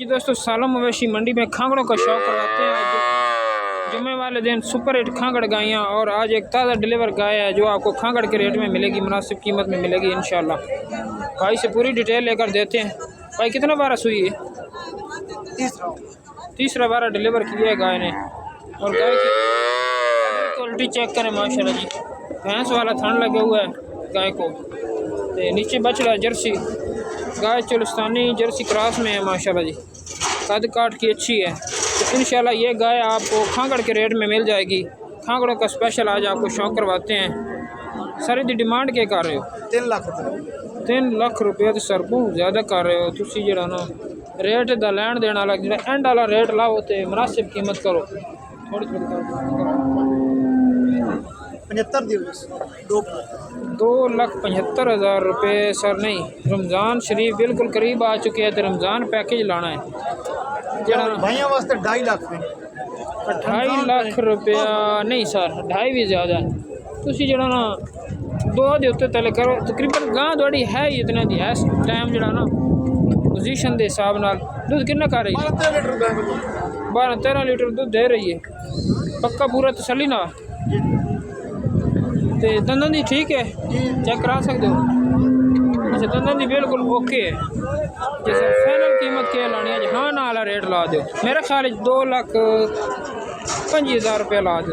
जी दोस्तों, सालम मवेशी मंडी में खांगड़ों का शौक करवाते हैं। जुम्मे वाले दिन सुपर हिट खांगड़ गायें और आज एक ताज़ा डिलीवर गाय है जो आपको खांगड़ के रेट में मिलेगी, मुनासिब कीमत में मिलेगी इंशाल्लाह। भाई से पूरी डिटेल लेकर देते हैं। भाई कितना बारह सुई है? तीसरा बारह डिलीवर किया है गाय ने। और गाय की क्वालिटी चेक करें माशाल्लाह जी। भैंस वाला थन लगे हुआ है गाय को। नीचे बछड़ा जर्सी गाय चुलस्तानी जर्सी क्रॉस में है माशाल्लाह जी। कद काट की अच्छी है। तो इंशाल्लाह ये गाय आपको खांगड़ के रेट में मिल जाएगी। खांगड़ों का स्पेशल आज आपको शौक करवाते हैं। सर दी डिमांड क्या कर रहे हो? 3 लाख रुपये। 3 लाख रुपये तो सर बहुत ज़्यादा कर रहे हो तुसी। जो ना रेट दा लैन देने वाला जो एंड वाला रेट लाओ तो मुनासिब कीमत करो। थोड़ी 2,75,000 रुपये सर। नहीं, रमज़ान शरीफ बिल्कुल करीब आ चुके हैं तो रमज़ान पैकेज लाना है भाइयों वास्ते 2.5 लाख में। 2.5 लाख रुपया नहीं सर, 2.5 भी ज़्यादा है। तुसी जो ना दो दे उत्ते तले करो। तकरीबन गां थोड़ी है ही इतने दी है इस टाइम जो ना पोजीशन के हिसाब नाल। दूध कितना कर रही है? 12-13 लीटर दूध दे रही है। पक्का पूरा तसल्ली ना? तो दंदन दी ठीक है, चेक करा सकते हो? अच्छा, दंदन दी बिल्कुल ओके है। जैसे फाइनल कीमत क्या लानी है? हाँ ना वाला रेट ला दो। मेरे ख्याल 2,25,000 रुपये ला दो।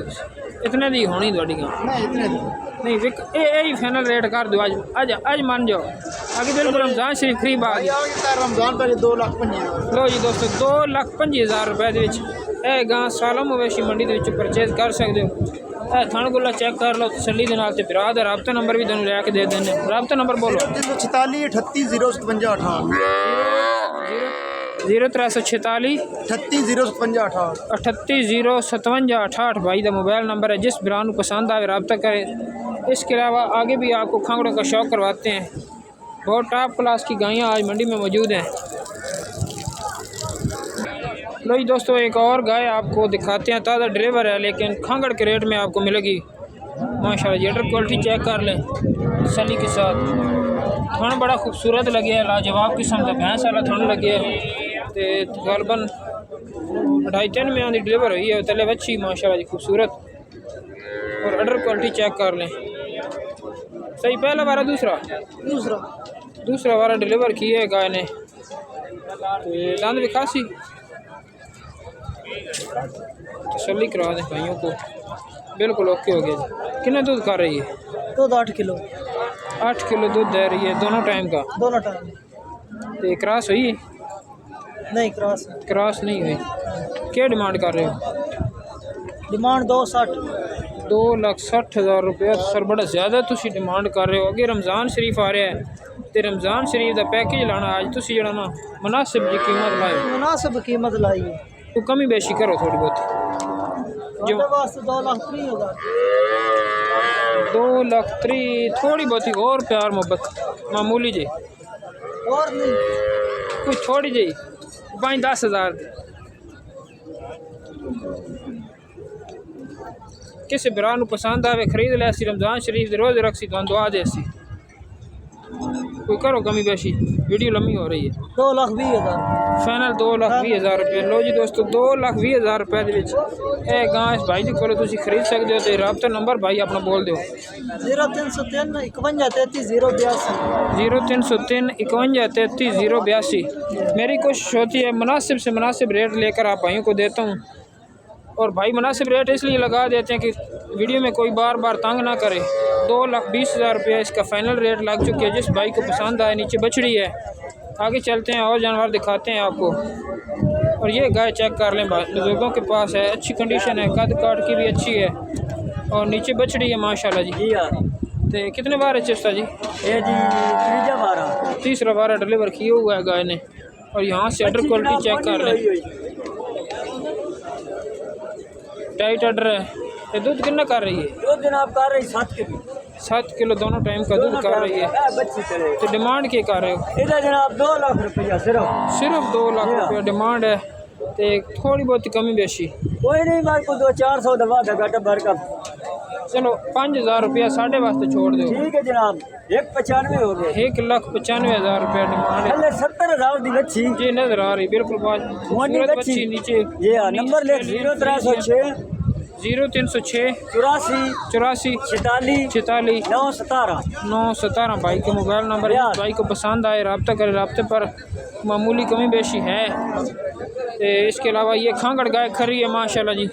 इतने दी होनी थोड़ी नहीं विक यही फाइनल रेट कर दो। आज मान जाओ। आगे बिल्कुल रमज़ान शरीफ करीब आ गया। रमज़ान पर 2,25,000। लो जी दोस्तों, 2,25,000 रुपये के गां सालम मवेशी मंडी के परचेज कर सकते हो। थान गुला चेक कर लो तसल्ली दे नाल। ते भरा दा राबता नंबर भी तुहानू लैके दे देने। राबता नंबर बोलो। 346 38 057 68 0346 38 057 38 057 68 भाई का मोबाइल नंबर है। जिस ब्रांड को पसंद आए रब्ता करें। इसके अलावा आगे भी आपको खांगड़ों का शौक करवाते हैं। बहुत टॉप क्लास की गायें आज मंडी में मौजूद हैं। लो जी दोस्तों, एक और गाय आपको दिखाते हैं। ताज़ा ड्राइवर है लेकिन खांगड़ के रेट में आपको मिलेगी माशाल्लाह। जेडर क्वालिटी चेक कर लें तसल्ली के साथ। थन बड़ा खूबसूरत लगे है, लाजवाब किस्म का भैंस वाला थन लगे है। तो गलबन 2.5-3 में आँधी डिलीवर हुई है। तले अच्छी माशाल्लाह जी खूबसूरत। और अडर क्वालिटी चेक कर लें। सही पहला बारा दूसरा बारा डिलीवर किया है गाय ने। तो दांत भी खासी तसल्ली करा दें भाइयों को। बिल्कुल ओके हो गया। कितना दूध कर रही है? दूध 8 किलो। 8 किलो दूध दे रही है दोनों टाइम का? दोनों टाइम। तो क्रॉस हुई? नहीं, क्रॉस नहीं हुई। क्या डिमांड कर रहे हो? डिमांड 2,60। 2,60,000 रुपये सर बड़ा ज़्यादा तुसी डिमांड कर रहे हो। अगे रमज़ान शरीफ आ रहा है तो रमज़ान शरीफ का पैकेज लाना। आज तुसी जो ना मुनासिब जी कीमत लाए। मुनासिब कीमत लाई है। तो कमी बेशी करो थोड़ी बहुत। जो 2,30,000 2,30,000 थोड़ी बहुत ही और प्यार मोहब्बत मामूली जी और नहीं कुछ थोड़ी जी 5-10,000 किसी बिरा पसंद आवे खरीद ले। रमज़ान शरीफ रोज़ रखसी तो दुआ दे। कोई करो कमी बेशी, वीडियो लम्बी हो रही है। 2,20,000 फाइनल 2,20,000 रुपये। लो जी दोस्तों, 2,20,000 रुपये गाय भाई जी को तुम खरीद सकते हो। तो रब्ता नंबर भाई अपना बोल दो। 0303 51 33 082 0303 51 33 082। मेरी कोशिश होती है मुनासिब से मुनासिब रेट लेकर आप भाइयों को देता हूँ। और भाई मुनासिब रेट इसलिए लगा देते हैं कि वीडियो में कोई बार बार तंग ना करे। 2,20,000 रुपये इसका फाइनल रेट लग चुकी है। जिस भाई को पसंद आए नीचे बछड़ी है। आगे चलते हैं और जानवर दिखाते हैं आपको। और ये गाय चेक कर लें, बुजुर्गों के पास है, अच्छी कंडीशन है, कद काट की भी अच्छी है। और नीचे बछड़ी है माशाल्लाह जी। तो कितने बार है चिस्ता जी? ये जी तीसरा बार डिलीवर किया हुआ है गाय ने। और यहाँ से अडर क्वालिटी चेक कर लें। टाइट अडर है। ये दूध कितना कर रही है? दूध जनाब कर रही 7 किलो। 7 किलो दोनों टाइम का दूध कर रही है। तो डिमांड क्या कर रहे हो? इधर जनाब 2 लाख रुपया सिर्फ 2 लाख रुपया डिमांड है। तो थोड़ी बहुत कमी बेशी कोई नहीं, मार को 200-400 दवा घाटा भर का चलो 5000 रुपया साढ़े वास्ते छोड़ दो। ठीक है जनाब, 195 हो गए। 1,95,000 रुपया डिमांड है। पहले 70,000 दी बच्ची जी नजर आ रही बिल्कुल खूबसूरत बच्ची नीचे। ये नंबर ले 0306 0306 84 46 46 917 917 भाई के मोबाइल नंबर है। भाई को पसंद आए रब्ता करें, रब्ते पर मामूली कमी बेशी है। इसके अलावा ये खांगड़ गाय खरी है माशाल्लाह जी,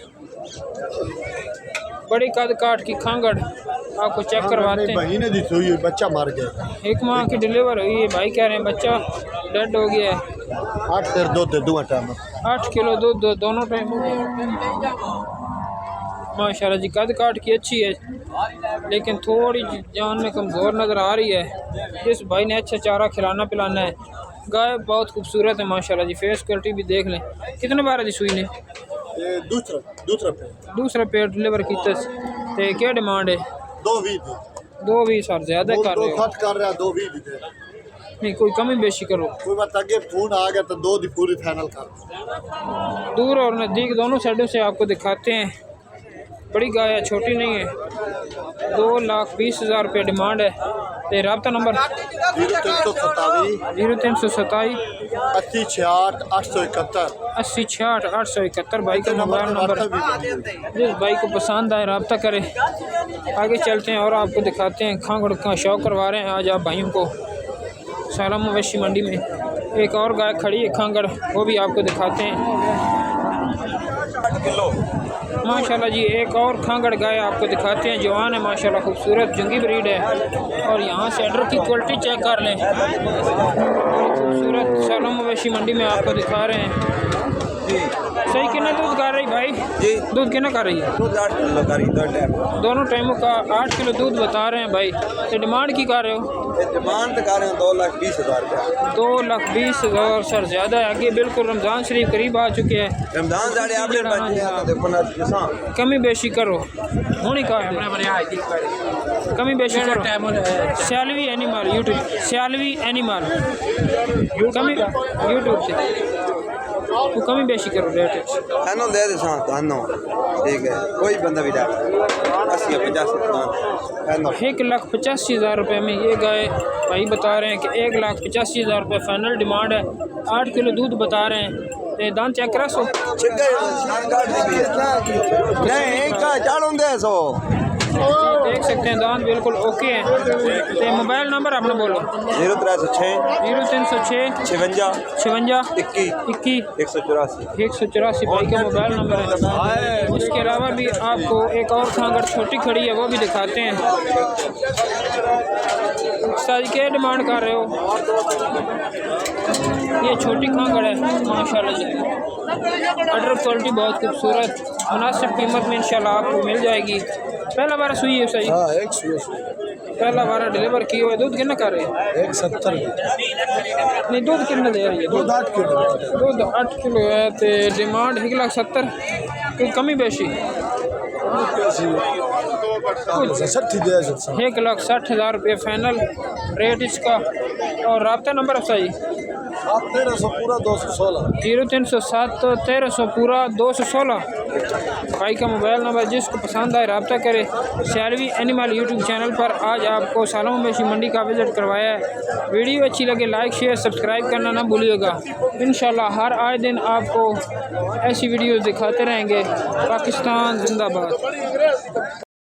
बड़ी कद काट की खांगड़ आपको चेक करवाते हैं। महीने दी सोई हुई, बच्चा मर गया। 1 माह की डिलीवर हुई है, भाई कह रहे हैं बच्चा डेड हो गया है। 8 लीटर दूध दो टाइम 8 किलो दूध दोनों टाइम माशाल्लाह जी। कद काट की अच्छी है लेकिन थोड़ी जान में कमज़ोर नज़र आ रही है। इस भाई ने अच्छा चारा खिलाना पिलाना है। गाय बहुत खूबसूरत है माशाल्लाह जी, फेस क्वालिटी भी देख लें। कितने बार दी सुई ने? ये दूसरा पेड़ डिलीवर किया ते क्या डिमांड है? 220 सर ज़्यादा कर रहे हो। कर रहा 220 दे नहीं कोई कमी बेशी करो। कोई बात आगे फोन आ गया तो 2 दी पूरी फाइनल कर। दूर और नज़दीक दोनों साइडों से आपको दिखाते हैं। बड़ी गाय है, छोटी नहीं है। 2,20,000 रुपये डिमांड है। तो रब्ता नंबर 0327 80 66 871 80 66 871 भाई का मोबाइल नंबर। जिस भाई को पसंद आए रब्ता करें। आगे चलते हैं और आपको दिखाते हैं। खांगड़ का शौक करवा रहे हैं आज आप भाइयों को सालम मवेशी मंडी में। एक और गाय खड़ी है खांगड़, वो भी आपको दिखाते हैं माशाल्लाह जी। एक और खांगड़ गाय आपको दिखाते हैं, जवान है माशाल्लाह, खूबसूरत जंगी ब्रीड है। और यहाँ से अडर की क्वालिटी चेक कर लें, खूबसूरत सालम मवेशी मंडी में आपको दिखा रहे हैं। सही कितना दूध कर रही भाई जी? दूध कितना कर रही है? दूध 8 किलो कर रही है, दोनों टाइमों का 8 किलो दूध बता रहे हैं भाई। तो डिमांड की कर रहे हो? डिमांड तो कर रहे हैं 2,20,000 रुपया। 2,20,000 सर ज़्यादा है। आगे बिल्कुल रमज़ान शरीफ करीब आ चुके हैं। रमजान साढ़े आप देखो ना किसान कमी बेशी करो होनी का कमी बेशी करो। Sialvi animal YouTube, Sialvi animal कमी यूट्यूब से तो कमी बेशी करो रेट हैनो दे दे साथ हैनो ठीक है। कोई बंदा भी डाल 80 50 हैनो 1,85,000 रुपये में ये गाय भाई बता रहे हैं कि 1,85,000 रुपये फाइनल डिमांड है। 8 किलो दूध बता रहे हैं। ते दान चेक करा सो नहीं का चाड़ों दे सो देख सकते हैं, दांत बिल्कुल ओके हैं। तो मोबाइल नंबर अपना बोलो। 0306 0306 56 56 21 184 184 भाई का मोबाइल नंबर है। उसके अलावा भी आपको एक और खांगड़ छोटी खड़ी है, वो भी दिखाते हैं। सारी क्या डिमांड कर रहे हो? ये छोटी खांगड़ है माशाल्लाह जी, अडर क्वालिटी बहुत खूबसूरत, मुनासिब कीमत में इंशाल्लाह आपको मिल जाएगी। पहला बार सुई है सही? हां एक सुई पहला बार डिलीवर किए हुए। दूध कितना कर रहे हैं? 170 नहीं दूध कितना दे रही है? दूध 8 किलो दूध 8 किलो है। तो डिमांड 1,70,000 कोई कमी बेशी? 1,60,000 रुपये फाइनल रेट इसका। और रब्ता नंबर सही 1300 पूरा 216 0307 1300 पूरा 216 भाई का मोबाइल नंबर। जिसको पसंद आए रब्ता करे। सियालवी एनिमल यूट्यूब चैनल पर आज आपको सालम मवेशी मंडी का विज़िट करवाया है। वीडियो अच्छी लगे लाइक शेयर सब्सक्राइब करना ना भूलिएगा। इंशाल्लाह हर आए दिन आपको ऐसी वीडियोस दिखाते रहेंगे। पाकिस्तान जिंदाबाद।